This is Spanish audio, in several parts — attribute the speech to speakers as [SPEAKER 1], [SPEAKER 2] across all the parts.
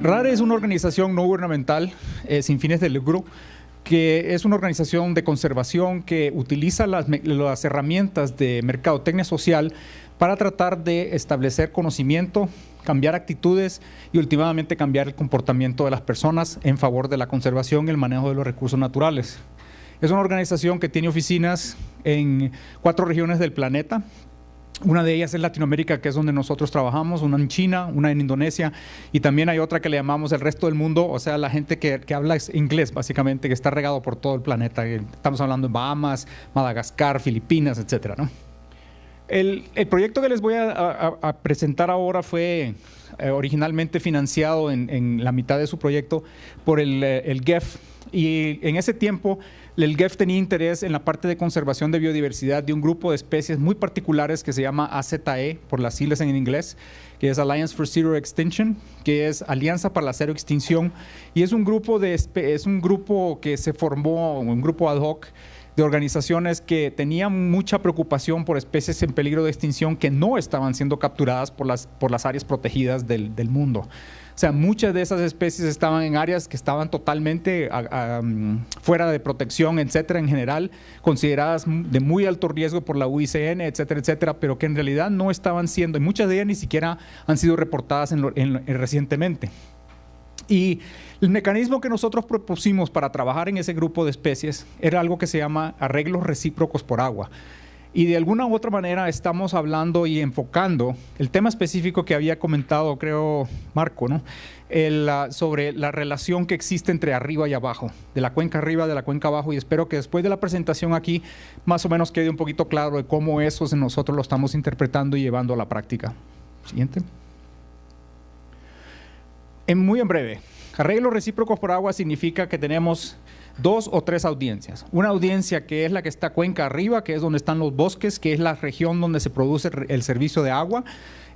[SPEAKER 1] RARE es una organización no gubernamental sin fines de lucro, que es una organización de conservación que utiliza las herramientas de mercadotecnia social para tratar de establecer conocimiento, cambiar actitudes y últimamente cambiar el comportamiento de las personas en favor de la conservación y el manejo de los recursos naturales. Es una organización que tiene oficinas en 4 regiones del planeta. Una de ellas es Latinoamérica, que es donde nosotros trabajamos, una en China, una en Indonesia, y también hay otra que le llamamos el resto del mundo, o sea, la gente que habla inglés, básicamente, que está regado por todo el planeta. Estamos hablando de Bahamas, Madagascar, Filipinas, etcétera, ¿no? El proyecto que les voy a presentar ahora fue originalmente financiado en la mitad de su proyecto por el GEF, y en ese tiempo el GEF tenía interés en la parte de conservación de biodiversidad de un grupo de especies muy particulares que se llama AZE, por las siglas en inglés, que es Alliance for Zero Extinction, que es Alianza para la Cero Extinción, y es un grupo que se formó, un grupo ad hoc de organizaciones que tenían mucha preocupación por especies en peligro de extinción que no estaban siendo capturadas por las áreas protegidas del mundo. O sea, muchas de esas especies estaban en áreas que estaban totalmente fuera de protección, etcétera, en general, consideradas de muy alto riesgo por la UICN, etcétera, etcétera, pero que en realidad no estaban siendo, y muchas de ellas ni siquiera han sido reportadas recientemente. Y el mecanismo que nosotros propusimos para trabajar en ese grupo de especies era algo que se llama arreglos recíprocos por agua. Y de alguna u otra manera estamos hablando y enfocando el tema específico que había comentado, creo, Marco, ¿no? Sobre la relación que existe entre arriba y abajo, de la cuenca arriba, de la cuenca abajo, y espero que después de la presentación aquí más o menos quede un poquito claro de cómo eso nosotros lo estamos interpretando y llevando a la práctica. Siguiente. Muy en breve, arreglos recíprocos por agua significa que tenemos 2 o 3 audiencias. Una audiencia que es la que está cuenca arriba, que es donde están los bosques, que es la región donde se produce el servicio de agua,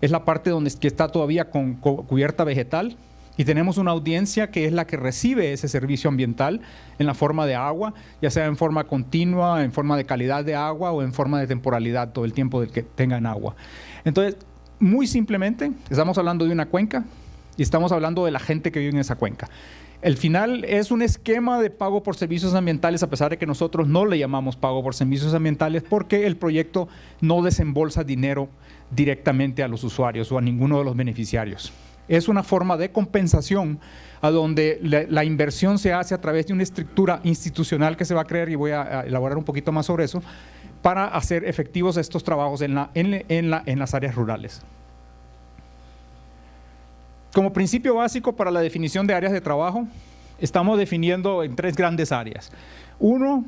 [SPEAKER 1] es la parte que está todavía con cubierta vegetal. Y tenemos una audiencia que es la que recibe ese servicio ambiental en la forma de agua, ya sea en forma continua, en forma de calidad de agua o en forma de temporalidad todo el tiempo del que tengan agua. Entonces, muy simplemente, estamos hablando de una cuenca y estamos hablando de la gente que vive en esa cuenca. El final es un esquema de pago por servicios ambientales, a pesar de que nosotros no le llamamos pago por servicios ambientales, porque el proyecto no desembolsa dinero directamente a los usuarios o a ninguno de los beneficiarios. Es una forma de compensación a donde la inversión se hace a través de una estructura institucional que se va a crear, y voy a elaborar un poquito más sobre eso, para hacer efectivos estos trabajos en las áreas rurales. Como principio básico para la definición de áreas de trabajo, estamos definiendo en 3 grandes áreas. Uno,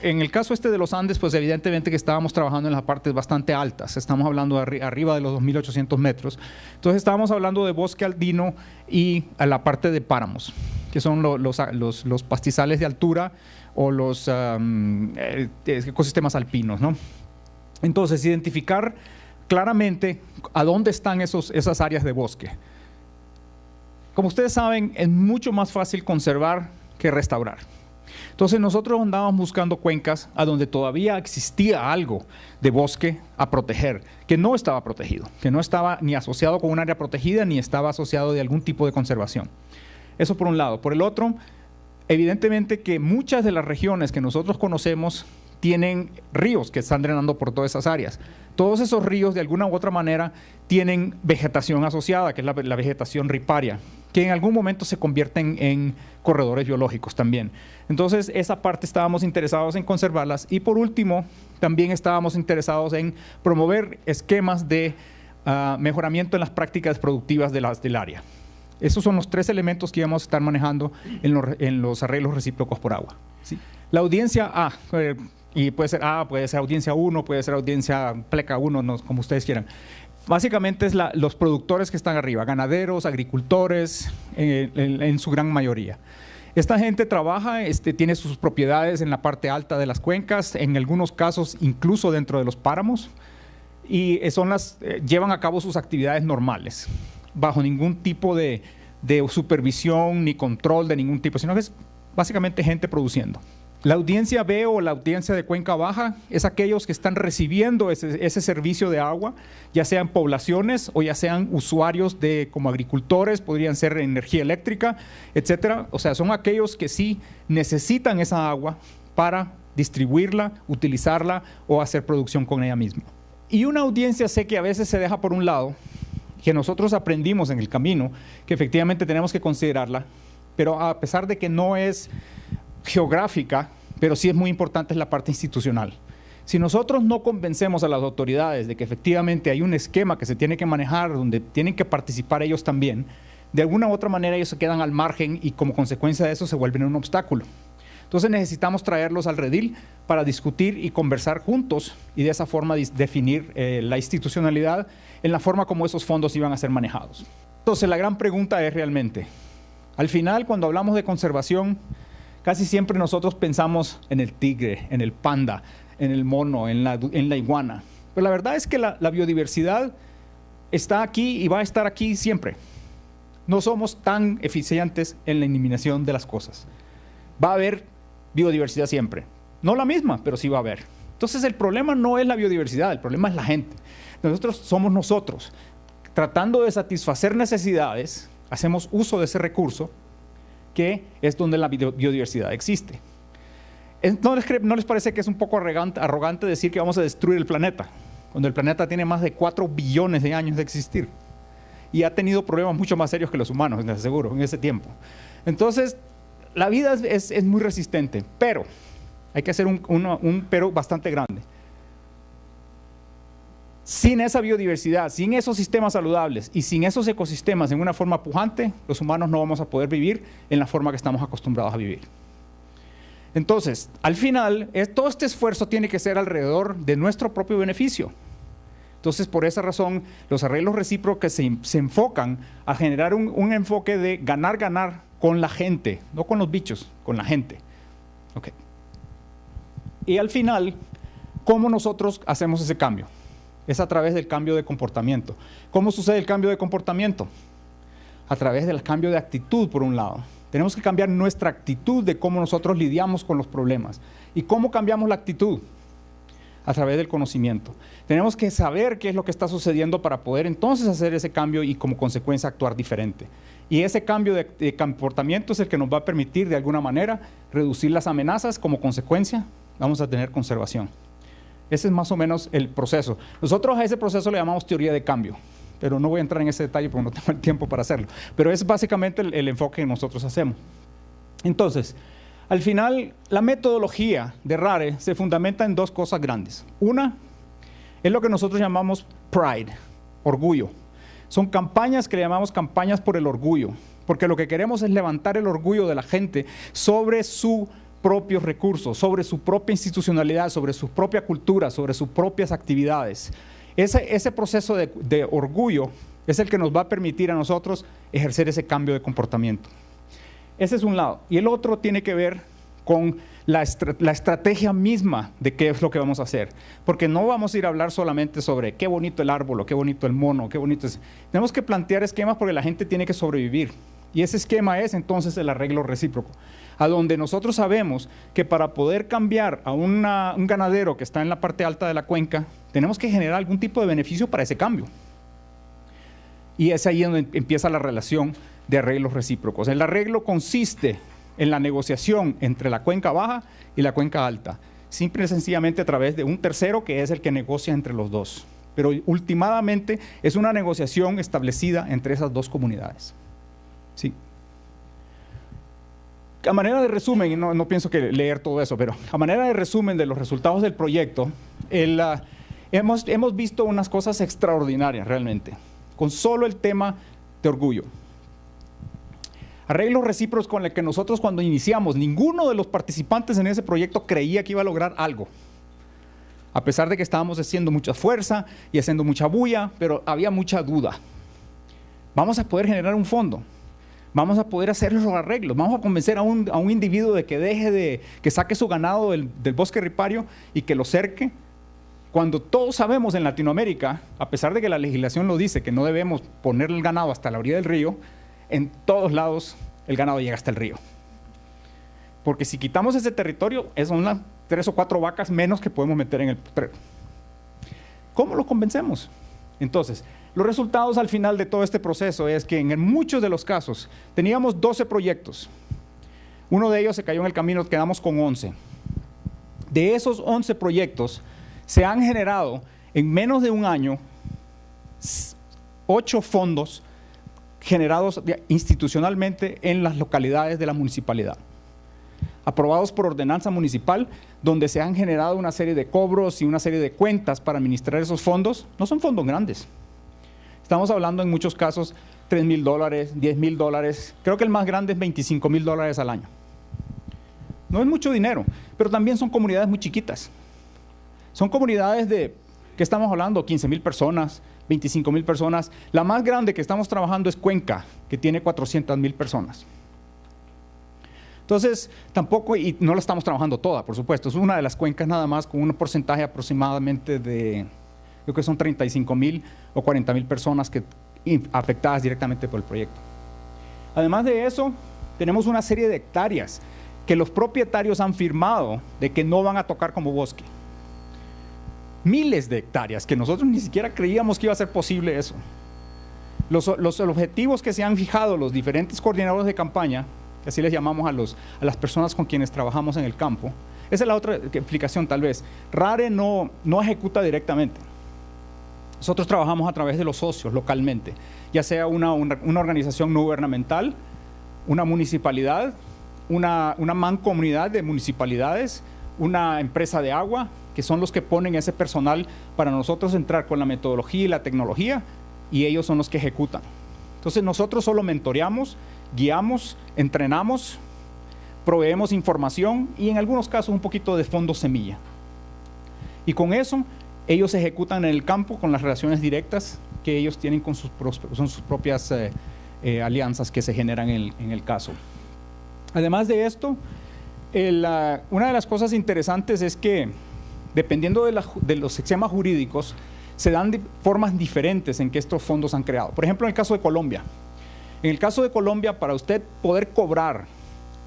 [SPEAKER 1] en el caso de los Andes, pues evidentemente que estábamos trabajando en las partes bastante altas, estamos hablando de arriba de los 2.800 metros. Entonces estábamos hablando de bosque andino y a la parte de páramos, que son los pastizales de altura o los ecosistemas alpinos, ¿no? Entonces, identificar claramente a dónde están esas áreas de bosque. Como ustedes saben, es mucho más fácil conservar que restaurar. Entonces nosotros andábamos buscando cuencas a donde todavía existía algo de bosque a proteger, que no estaba protegido, que no estaba ni asociado con un área protegida ni estaba asociado de algún tipo de conservación. Eso por un lado. Por el otro, evidentemente que muchas de las regiones que nosotros conocemos tienen ríos que están drenando por todas esas áreas. Todos esos ríos de alguna u otra manera tienen vegetación asociada, que es la vegetación riparia, que en algún momento se convierten en corredores biológicos también. Entonces, esa parte estábamos interesados en conservarlas. Y por último, también estábamos interesados en promover esquemas de mejoramiento en las prácticas productivas del área. Esos son los 3 elementos que íbamos a estar manejando en los arreglos recíprocos por agua. ¿Sí? La audiencia A, y puede ser A, puede ser audiencia 1, puede ser audiencia pleca 1, no, como ustedes quieran. Básicamente es los productores que están arriba, ganaderos, agricultores, en su gran mayoría. Esta gente trabaja, tiene sus propiedades en la parte alta de las cuencas, en algunos casos incluso dentro de los páramos, y llevan a cabo sus actividades normales, bajo ningún tipo de supervisión ni control de ningún tipo, sino que es básicamente gente produciendo. La audiencia B o la audiencia de Cuenca Baja es aquellos que están recibiendo ese servicio de agua, ya sean poblaciones o ya sean usuarios como agricultores, podrían ser energía eléctrica, etcétera. O sea, son aquellos que sí necesitan esa agua para distribuirla, utilizarla o hacer producción con ella misma. Y una audiencia C que a veces se deja por un lado, que nosotros aprendimos en el camino, que efectivamente tenemos que considerarla, pero a pesar de que no es geográfica, pero sí es muy importante, es la parte institucional. Si nosotros no convencemos a las autoridades de que efectivamente hay un esquema que se tiene que manejar, donde tienen que participar ellos también, de alguna u otra manera ellos se quedan al margen y como consecuencia de eso se vuelven un obstáculo. Entonces necesitamos traerlos al redil para discutir y conversar juntos y de esa forma definir la institucionalidad en la forma como esos fondos iban a ser manejados. Entonces la gran pregunta es realmente, al final cuando hablamos de conservación, casi siempre nosotros pensamos en el tigre, en el panda, en el mono, en la iguana. Pero la verdad es que la biodiversidad está aquí y va a estar aquí siempre. No somos tan eficientes en la eliminación de las cosas. Va a haber biodiversidad siempre. No la misma, pero sí va a haber. Entonces el problema no es la biodiversidad, el problema es la gente. Nosotros somos nosotros. Tratando de satisfacer necesidades, hacemos uso de ese recurso que es donde la biodiversidad existe. ¿No les parece que es un poco arrogante decir que vamos a destruir el planeta, cuando el planeta tiene más de 4 billones de años de existir y ha tenido problemas mucho más serios que los humanos, les aseguro, en ese tiempo? Entonces, la vida es muy resistente, pero hay que hacer un pero bastante grande. Sin esa biodiversidad, sin esos sistemas saludables y sin esos ecosistemas en una forma pujante, los humanos no vamos a poder vivir en la forma que estamos acostumbrados a vivir. Entonces, al final, todo este esfuerzo tiene que ser alrededor de nuestro propio beneficio. Entonces, por esa razón, los arreglos recíprocos se enfocan a generar un enfoque de ganar con la gente, no con los bichos, con la gente. Okay. Y al final, ¿cómo nosotros hacemos ese cambio? Es a través del cambio de comportamiento. ¿Cómo sucede el cambio de comportamiento? A través del cambio de actitud, por un lado. Tenemos que cambiar nuestra actitud de cómo nosotros lidiamos con los problemas. ¿Y cómo cambiamos la actitud? A través del conocimiento. Tenemos que saber qué es lo que está sucediendo para poder entonces hacer ese cambio y como consecuencia actuar diferente. Y ese cambio de comportamiento es el que nos va a permitir de alguna manera reducir las amenazas. Como consecuencia vamos a tener conservación. Ese es más o menos el proceso. Nosotros a ese proceso le llamamos teoría de cambio, pero no voy a entrar en ese detalle porque no tengo el tiempo para hacerlo. Pero es básicamente el enfoque que nosotros hacemos. Entonces, al final, la metodología de RARE se fundamenta en dos cosas grandes. Una es lo que nosotros llamamos Pride, orgullo. Son campañas que le llamamos campañas por el orgullo, porque lo que queremos es levantar el orgullo de la gente sobre su propios recursos, sobre su propia institucionalidad, sobre su propia cultura, sobre sus propias actividades. Ese proceso de orgullo es el que nos va a permitir a nosotros ejercer ese cambio de comportamiento. Ese es un lado. Y el otro tiene que ver con la estrategia misma de qué es lo que vamos a hacer. Porque no vamos a ir a hablar solamente sobre qué bonito el árbol, o qué bonito el mono, qué bonito es. Tenemos que plantear esquemas porque la gente tiene que sobrevivir. Y ese esquema es entonces el arreglo recíproco, a donde nosotros sabemos que para poder cambiar a un ganadero que está en la parte alta de la cuenca, tenemos que generar algún tipo de beneficio para ese cambio. Y es ahí donde empieza la relación de arreglos recíprocos. El arreglo consiste en la negociación entre la cuenca baja y la cuenca alta, simple y sencillamente a través de un tercero que es el que negocia entre los dos. Pero últimamente es una negociación establecida entre esas dos comunidades. Sí. A manera de resumen, y no pienso que leer todo eso, pero a manera de resumen de los resultados del proyecto, hemos visto unas cosas extraordinarias realmente, con solo el tema de orgullo. Arreglos recíprocos con el que nosotros cuando iniciamos, ninguno de los participantes en ese proyecto creía que iba a lograr algo. A pesar de que estábamos haciendo mucha fuerza y haciendo mucha bulla, pero había mucha duda. Vamos a poder generar un fondo. Vamos a poder hacer los arreglos, vamos a convencer a un individuo de que que saque su ganado del bosque ripario y que lo cerque, cuando todos sabemos en Latinoamérica, a pesar de que la legislación lo dice, que no debemos poner el ganado hasta la orilla del río, en todos lados el ganado llega hasta el río. Porque si quitamos ese territorio, son unas 3 o 4 vacas menos que podemos meter en el potrero. ¿Cómo lo convencemos? Entonces, los resultados al final de todo este proceso es que en muchos de los casos teníamos 12 proyectos. Uno de ellos se cayó en el camino, quedamos con 11. De esos 11 proyectos, se han generado en menos de un año 8 fondos generados institucionalmente en las localidades de la municipalidad, aprobados por ordenanza municipal, donde se han generado una serie de cobros y una serie de cuentas para administrar esos fondos. No son fondos grandes. Estamos hablando en muchos casos $3,000, $10,000. Creo que el más grande es $25,000 al año. No es mucho dinero, pero también son comunidades muy chiquitas. Son comunidades de, ¿qué estamos hablando? 15,000 personas, 25,000 personas. La más grande que estamos trabajando es Cuenca, que tiene 400,000 personas. Entonces, tampoco, y no la estamos trabajando toda, por supuesto, es una de las cuencas nada más con un porcentaje aproximadamente de, creo que son 35,000 o 40,000 personas afectadas directamente por el proyecto. Además de eso, tenemos una serie de hectáreas que los propietarios han firmado de que no van a tocar como bosque. Miles de hectáreas que nosotros ni siquiera creíamos que iba a ser posible eso. Los objetivos que se han fijado los diferentes coordinadores de campaña, que así les llamamos a las personas con quienes trabajamos en el campo. Esa es la otra explicación tal vez. RARE no ejecuta directamente. Nosotros trabajamos a través de los socios localmente, ya sea una organización no gubernamental, una municipalidad, una mancomunidad de municipalidades, una empresa de agua, que son los que ponen ese personal para nosotros entrar con la metodología y la tecnología, y ellos son los que ejecutan. Entonces nosotros solo mentoreamos, guiamos, entrenamos, proveemos información y en algunos casos un poquito de fondo semilla. Y con eso ellos ejecutan en el campo con las relaciones directas que ellos tienen con sus propias alianzas que se generan en el caso. Además de esto, una de las cosas interesantes es que dependiendo de los esquemas jurídicos, se dan formas diferentes en que estos fondos han creado. Por ejemplo, en el caso de Colombia. En el caso de Colombia, para usted poder cobrar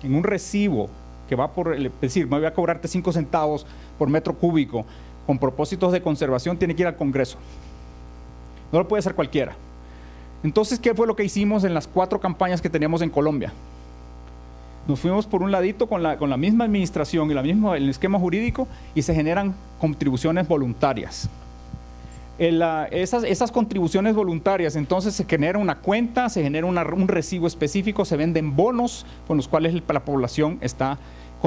[SPEAKER 1] en un recibo que va por, es decir, me voy a cobrarte 5 centavos por metro cúbico con propósitos de conservación, tiene que ir al Congreso. No lo puede hacer cualquiera. Entonces, ¿qué fue lo que hicimos en las 4 campañas que teníamos en Colombia? Nos fuimos por un ladito con la misma administración y el esquema jurídico y se generan contribuciones voluntarias. Esas contribuciones voluntarias, entonces se genera una cuenta, se genera un recibo específico, se venden bonos con los cuales la población está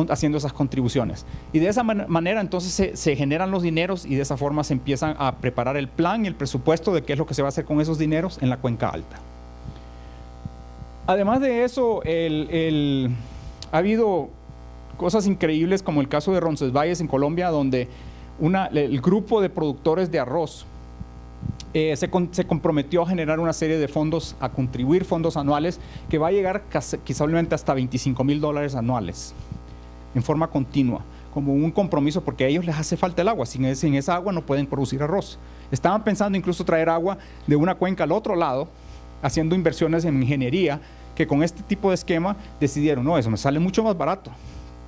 [SPEAKER 1] haciendo esas contribuciones. Y de esa manera entonces se generan los dineros y de esa forma se empiezan a preparar el plan y el presupuesto de qué es lo que se va a hacer con esos dineros en la cuenca alta. Además de eso, ha habido cosas increíbles como el caso de Roncesvalles en Colombia, donde el grupo de productores de arroz se comprometió a generar una serie de fondos, a contribuir fondos anuales, que va a llegar quizás hasta $25,000 anuales, en forma continua, como un compromiso, porque a ellos les hace falta el agua. Sin esa agua no pueden producir arroz. Estaban pensando incluso traer agua de una cuenca al otro lado, haciendo inversiones en ingeniería, que con este tipo de esquema decidieron, no, eso me sale mucho más barato.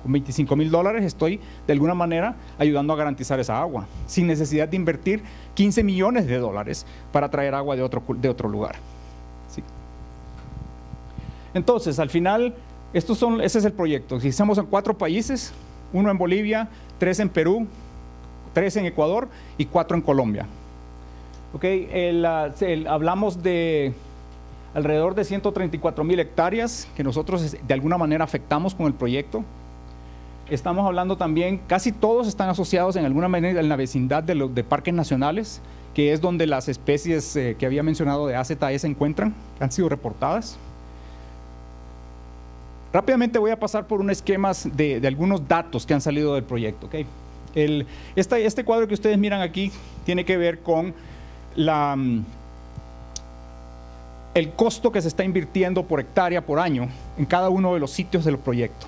[SPEAKER 1] Con $25,000 estoy de alguna manera ayudando a garantizar esa agua, sin necesidad de invertir $15 millones para traer agua de otro lugar. ¿Sí? Entonces, al final, ese es el proyecto. Si hacemos en 4 países, 1 en Bolivia, 3 en Perú, 3 en Ecuador y 4 en Colombia. Okay, hablamos de alrededor de 134,000 hectáreas que nosotros de alguna manera afectamos con el proyecto. Estamos hablando también, casi todos están asociados en alguna manera en la vecindad de parques nacionales, que es donde las especies que había mencionado de AZE se encuentran, han sido reportadas. Rápidamente voy a pasar por un esquema de algunos datos que han salido del proyecto. Okay. Este cuadro que ustedes miran aquí tiene que ver con el costo que se está invirtiendo por hectárea por año en cada uno de los sitios del proyecto.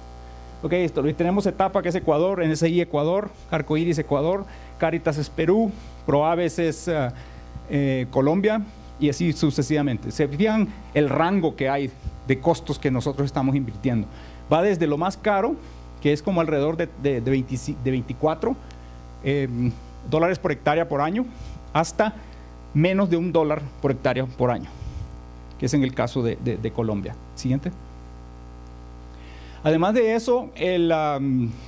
[SPEAKER 1] Okay, tenemos etapa que es Ecuador, NSI Ecuador, Arcoiris Ecuador, Cáritas es Perú, Proaves es Colombia y así sucesivamente. Se fijan el rango que hay de costos que nosotros estamos invirtiendo. Va desde lo más caro que es como alrededor de 24 dólares por hectárea por año, hasta menos de $1 por hectárea por año, que es en el caso de Colombia. Siguiente. Además de eso,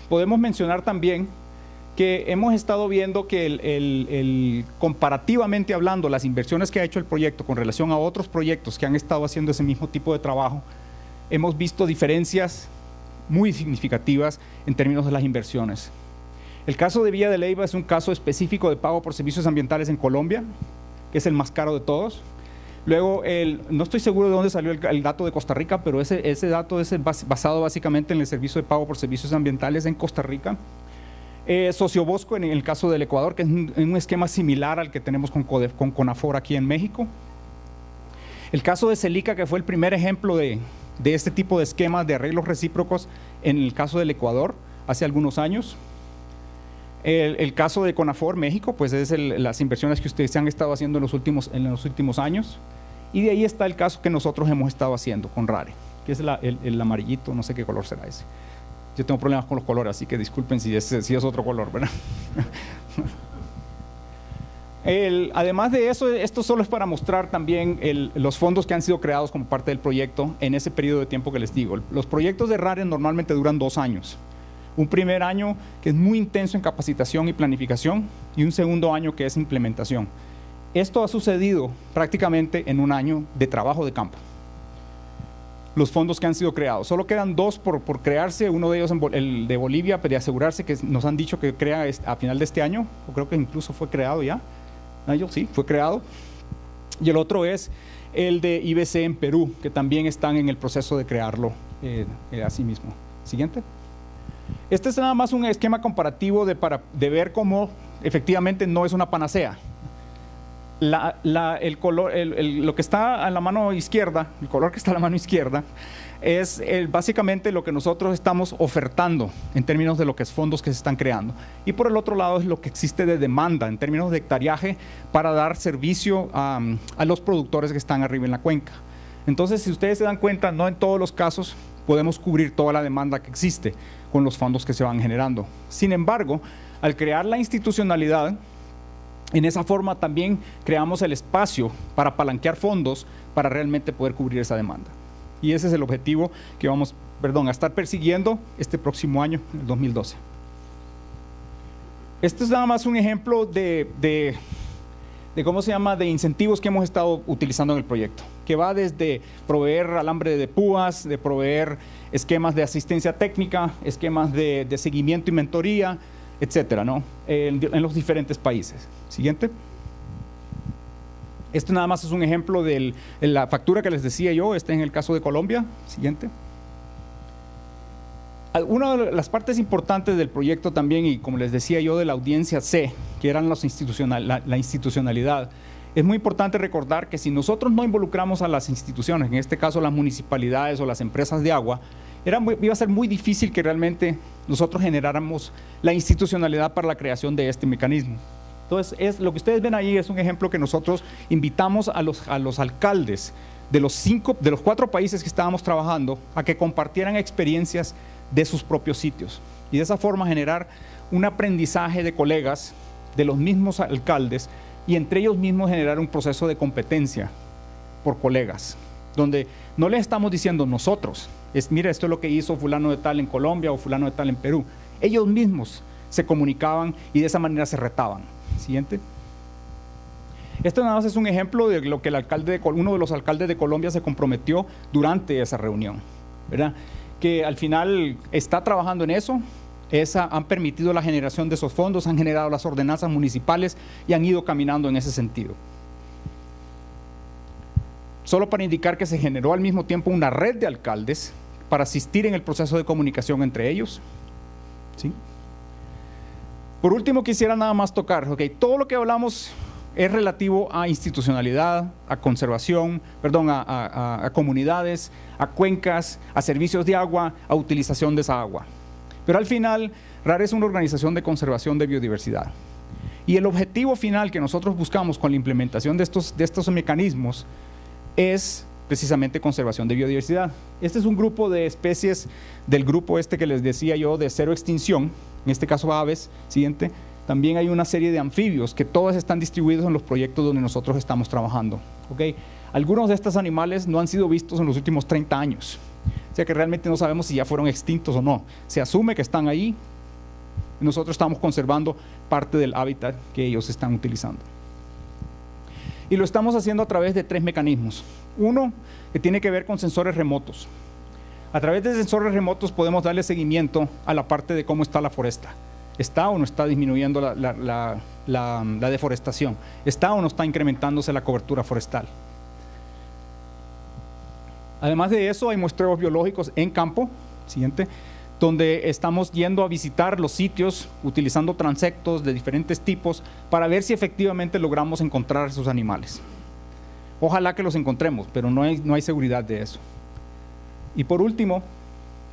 [SPEAKER 1] podemos mencionar también que hemos estado viendo que comparativamente hablando, las inversiones que ha hecho el proyecto con relación a otros proyectos que han estado haciendo ese mismo tipo de trabajo, hemos visto diferencias muy significativas en términos de las inversiones. El caso de Villa de Leyva es un caso específico de pago por servicios ambientales en Colombia, que es el más caro de todos. Luego, no estoy seguro de dónde salió el dato de Costa Rica, pero ese dato es basado básicamente en el servicio de pago por servicios ambientales en Costa Rica. Sociobosco en el caso del Ecuador, que es un esquema similar al que tenemos con CONAFOR aquí en México. El caso de Celica, que fue el primer ejemplo de este tipo de esquemas de arreglos recíprocos en el caso del Ecuador, hace algunos años. El caso de CONAFOR México, pues es las inversiones que ustedes han estado haciendo en los últimos años. Y de ahí está el caso que nosotros hemos estado haciendo con RARE, que es el amarillito, no sé qué color será ese. Yo tengo problemas con los colores, así que disculpen si es otro color, ¿verdad? Además de eso, esto solo es para mostrar también los fondos que han sido creados como parte del proyecto en ese periodo de tiempo que les digo. Los proyectos de RARE normalmente duran 2 años. Un primer año que es muy intenso en capacitación y planificación, y un segundo año que es implementación. Esto ha sucedido prácticamente en un año de trabajo de campo. Los fondos que han sido creados. Solo quedan 2 por crearse, uno de ellos el de Bolivia, pero de asegurarse que nos han dicho que crea a final de este año, o creo que incluso fue creado ya. Sí, fue creado. Y el otro es el de IBC en Perú, que también están en el proceso de crearlo así mismo. Siguiente. Este es nada más un esquema comparativo de ver cómo efectivamente no es una panacea. Lo que está a la mano izquierda, el color que está a la mano izquierda, es básicamente lo que nosotros estamos ofertando en términos de lo que es fondos que se están creando. Y por el otro lado es lo que existe de demanda en términos de hectareaje para dar servicio a los productores que están arriba en la cuenca. Entonces, si ustedes se dan cuenta, no en todos los casos podemos cubrir toda la demanda que existe con los fondos que se van generando. Sin embargo, al crear la institucionalidad, en esa forma también creamos el espacio para apalanquear fondos para realmente poder cubrir esa demanda. Y ese es el objetivo que vamos a estar persiguiendo este próximo año, el 2012. Este es nada más un ejemplo de incentivos que hemos estado utilizando en el proyecto, que va desde proveer alambre de púas, de proveer esquemas de asistencia técnica, esquemas de seguimiento y mentoría, etcétera, ¿no? En los diferentes países. Siguiente. Esto nada más es un ejemplo de la factura que les decía yo, en el caso de Colombia. Siguiente. Una de las partes importantes del proyecto también, y como les decía yo, de la audiencia C, que eran la institucionalidad, es muy importante recordar que si nosotros no involucramos a las instituciones, en este caso las municipalidades o las empresas de agua, iba a ser muy difícil que realmente nosotros generáramos la institucionalidad para la creación de este mecanismo. Entonces, lo que ustedes ven ahí es un ejemplo que nosotros invitamos a los alcaldes de los 4 países que estábamos trabajando a que compartieran experiencias de sus propios sitios y de esa forma generar un aprendizaje de colegas de los mismos alcaldes y entre ellos mismos generar un proceso de competencia por colegas, donde no les estamos diciendo nosotros, mira, esto es lo que hizo fulano de tal en Colombia o fulano de tal en Perú. Ellos mismos se comunicaban y de esa manera se retaban. Siguiente. Esto nada más es un ejemplo de lo que uno de los alcaldes de Colombia se comprometió durante esa reunión, ¿verdad? Que al final está trabajando en eso. Han permitido la generación de esos fondos, han generado las ordenanzas municipales y han ido caminando en ese sentido. Solo para indicar que se generó al mismo tiempo una red de alcaldes para asistir en el proceso de comunicación entre ellos. ¿Sí? Por último, quisiera nada más tocar, todo lo que hablamos es relativo a institucionalidad, a conservación, a comunidades, a cuencas, a servicios de agua, a utilización de esa agua. Pero al final, RARE es una organización de conservación de biodiversidad. Y el objetivo final que nosotros buscamos con la implementación de estos mecanismos es precisamente conservación de biodiversidad. Este es un grupo de especies del grupo que les decía yo de cero extinción, en este caso aves. Siguiente. También hay una serie de anfibios que todos están distribuidos en los proyectos donde nosotros estamos trabajando. ¿Okay? Algunos de estos animales no han sido vistos en los últimos 30 años. O sea que realmente no sabemos si ya fueron extintos o no. Se asume que están ahí. Nosotros estamos conservando parte del hábitat que ellos están utilizando. Y lo estamos haciendo a través de 3 mecanismos. Uno, que tiene que ver con sensores remotos. A través de sensores remotos podemos darle seguimiento a la parte de cómo está la foresta. ¿Está o no está disminuyendo la deforestación? ¿Está o no está incrementándose la cobertura forestal? Además de eso, hay muestreos biológicos en campo, siguiente, donde estamos yendo a visitar los sitios utilizando transectos de diferentes tipos para ver si efectivamente logramos encontrar esos animales. Ojalá que los encontremos, pero no hay seguridad de eso. Y por último,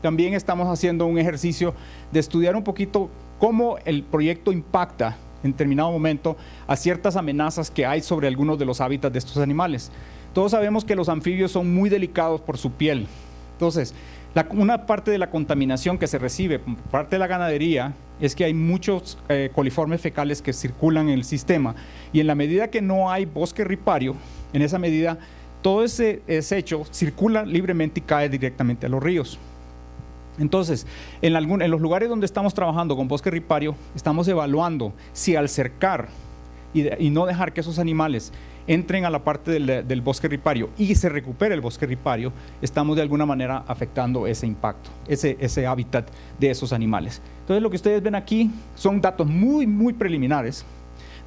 [SPEAKER 1] también estamos haciendo un ejercicio de estudiar un poquito cómo el proyecto impacta en determinado momento a ciertas amenazas que hay sobre algunos de los hábitats de estos animales. Todos sabemos que los anfibios son muy delicados por su piel. Entonces, una parte de la contaminación que se recibe por parte de la ganadería es que hay muchos coliformes fecales que circulan en el sistema, y en la medida que no hay bosque ripario, en esa medida todo ese desecho circula libremente y cae directamente a los ríos. Entonces, en los lugares donde estamos trabajando con bosque ripario, estamos evaluando si al cercar y no dejar que esos animales entren a la parte del bosque ripario y se recupere el bosque ripario, estamos de alguna manera afectando ese impacto, ese hábitat de esos animales. Entonces, lo que ustedes ven aquí son datos muy, muy preliminares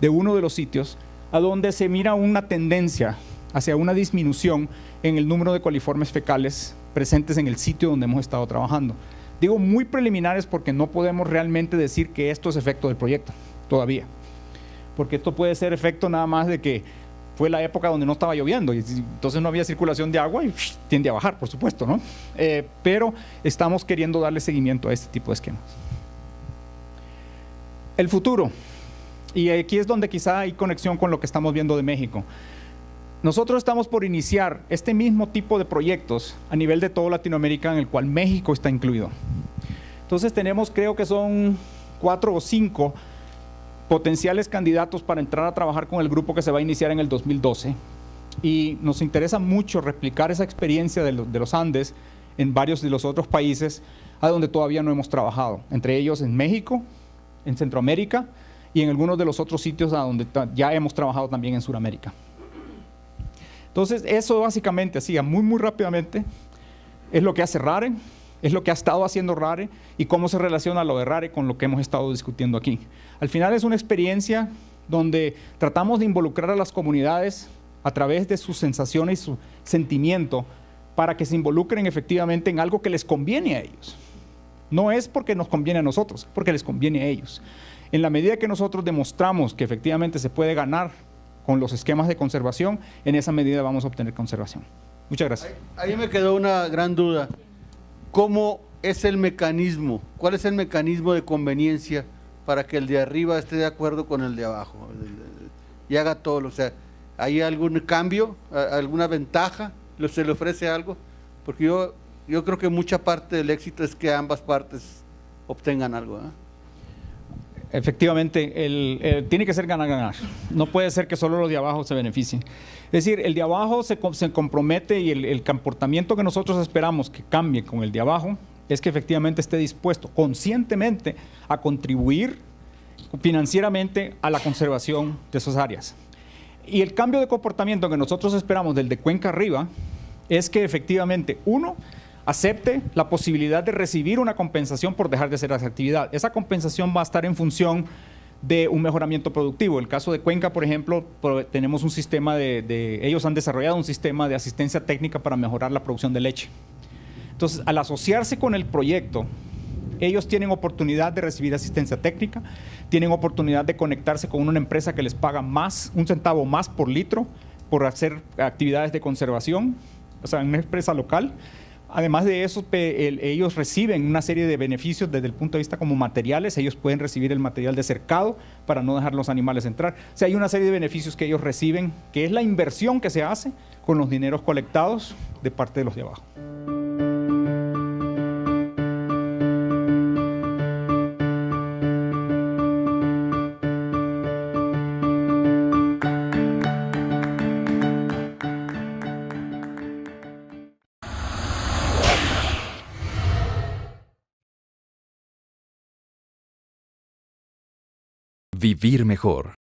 [SPEAKER 1] de uno de los sitios a donde se mira una tendencia hacia una disminución en el número de coliformes fecales presentes en el sitio donde hemos estado trabajando. Digo muy preliminares porque no podemos realmente decir que esto es efecto del proyecto todavía, porque esto puede ser efecto nada más de que fue la época donde no estaba lloviendo y entonces no había circulación de agua y tiende a bajar, por supuesto, ¿no? Pero estamos queriendo darle seguimiento a este tipo de esquemas. El futuro, y aquí es donde quizá hay conexión con lo que estamos viendo de México. Nosotros estamos por iniciar este mismo tipo de proyectos a nivel de toda Latinoamérica, en el cual México está incluido. Entonces tenemos, creo que son 4 o 5 potenciales candidatos para entrar a trabajar con el grupo que se va a iniciar en el 2012. Y nos interesa mucho replicar esa experiencia de los Andes en varios de los otros países a donde todavía no hemos trabajado, entre ellos en México, en Centroamérica y en algunos de los otros sitios a donde ya hemos trabajado también en Sudamérica. Entonces, eso básicamente, así, muy, muy rápidamente, es lo que hace RARE, es lo que ha estado haciendo RARE y cómo se relaciona lo de RARE con lo que hemos estado discutiendo aquí. Al final es una experiencia donde tratamos de involucrar a las comunidades a través de sus sensaciones y su sentimiento para que se involucren efectivamente en algo que les conviene a ellos. No es porque nos conviene a nosotros, es porque les conviene a ellos. En la medida que nosotros demostramos que efectivamente se puede ganar con los esquemas de conservación, en esa medida vamos a obtener conservación. Muchas gracias.
[SPEAKER 2] Ahí me quedó una gran duda. ¿Cómo es el mecanismo? ¿Cuál es el mecanismo de conveniencia para que el de arriba esté de acuerdo con el de abajo y haga todo? O sea, ¿hay algún cambio, alguna ventaja? ¿Se le ofrece algo? Porque yo creo que mucha parte del éxito es que ambas partes obtengan algo, ¿eh?
[SPEAKER 1] Efectivamente, tiene que ser ganar-ganar. No puede ser que solo los de abajo se beneficien. Es decir, el de abajo se compromete y el comportamiento que nosotros esperamos que cambie con el de abajo es que efectivamente esté dispuesto conscientemente a contribuir financieramente a la conservación de esas áreas. Y el cambio de comportamiento que nosotros esperamos del de cuenca arriba es que efectivamente, uno, acepte la posibilidad de recibir una compensación por dejar de hacer esa actividad. Esa compensación va a estar en función de un mejoramiento productivo. En el caso de Cuenca, por ejemplo, tenemos un sistema ellos han desarrollado un sistema de asistencia técnica para mejorar la producción de leche. Entonces, al asociarse con el proyecto, ellos tienen oportunidad de recibir asistencia técnica, tienen oportunidad de conectarse con una empresa que les paga más, 1 centavo más por litro, por hacer actividades de conservación, o sea, una empresa local. Además de eso, ellos reciben una serie de beneficios desde el punto de vista como materiales. Ellos pueden recibir el material de cercado para no dejar los animales entrar. O sea, hay una serie de beneficios que ellos reciben, que es la inversión que se hace con los dineros colectados de parte de los de abajo.
[SPEAKER 3] Vivir mejor.